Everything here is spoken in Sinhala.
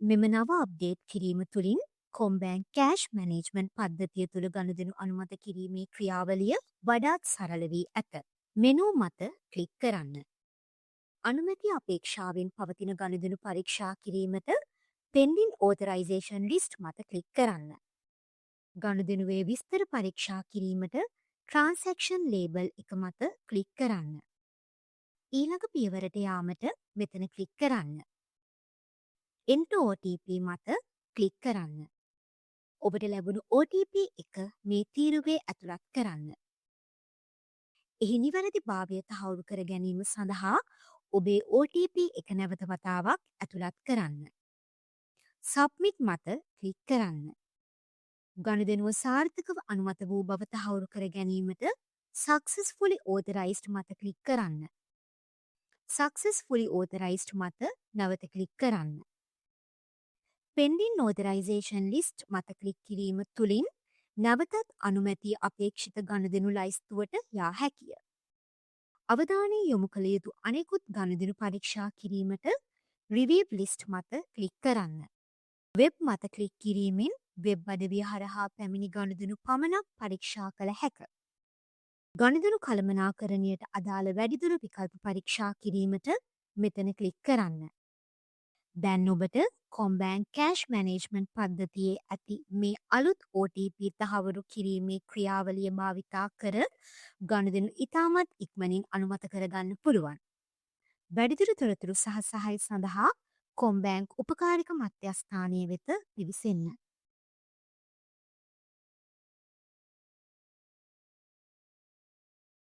මෙම නව අප්ඩේට් කිරීම තුළින් කොම්බෑන් කෑෂ් මැනේජ්මන්ට් පද්ධතිය තුළ ගණුදෙනු අනුමත කිරීමේ ක්‍රියාවලිය වඩාත් සරල වී ඇත. මෙනූ මත ක්ලික් කරන්න. අනුමැති අපේක්ෂාවෙන් පවතින ගණුදෙනු පරීක්ෂා කිරීමට පෙන්ඩින් ඕතරයිසේෂන් ලිස්ට් මත ක්ලික් කරන්න. ගණුදෙනුවේ විස්තර පරීක්ෂා කිරීමට ට්‍රාන්සැක්ෂන් ලේබල් එක මත ක්ලික් කරන්න. ඊළඟ පියවරට යාමට මෙතන ක්ලික් කරන්න. Enter OTP මත ක්ලික් කරන්න. ඔබට ලැබුණු OTP එක මේ තීරුවේ ඇතුළත් කරන්න. එහි නිවැරදි භාවය තහවුරු කර ගැනීම සඳහා ඔබේ OTP එක නැවත වතාවක් ඇතුළත් කරන්න. සබ්මිට් මත ක්ලික් කරන්න. ගනුදෙනුව සාර්ථකව අනුමත වූ බව තහවුරු කර ගැනීමට Successfully Authorized මත ක්ලික් කරන්න. Successfully Authorized මත නැවත ක්ලික් කරන්න. පෙන්ඩින් ඕතරයිසේෂන් ලිස්ට් මත ක්ලික් කිරීම තුළින් නැවතත් අනුමැති අපේක්ෂිත ගණුදෙනු ලයිස්තුවට යා හැකිය. අවධානය යොමු කළ යුතු අනෙකුත් ගණුදෙනු පරීක්ෂා කිරීමට රිවීව් ලිස්ට් මත ක්ලික් කරන්න. වෙබ් මත ක්ලික් කිරීමෙන් වෙබ් අඩවිය හරහා පැමිණි ගණුදෙනු පමණක් පරීක්ෂා කළ හැක. ගණුදෙනු කළමනාකරණයට අදාළ වැඩිදුර විකල්ප පරීක්ෂා කිරීමට මෙතන ක්ලික් කරන්න. දැන් ඔබට කොම්බෑන් කෑෂ් මැනේජ්මන්ට් පද්ධතියේ ඇති මේ අලුත් OTP තහවුරු කිරීමේ ක්‍රියාවලිය භාවිතා කර ගණුදෙනු ඉතාමත් ඉක්මනින් අනුමත කරගන්න පුළුවන්. වැඩිදුර තොරතුරු සහ සහාය සඳහා කොම්බෑන්ක් උපකාරක මධ්‍යස්ථානය වෙත පිවිසෙන්න.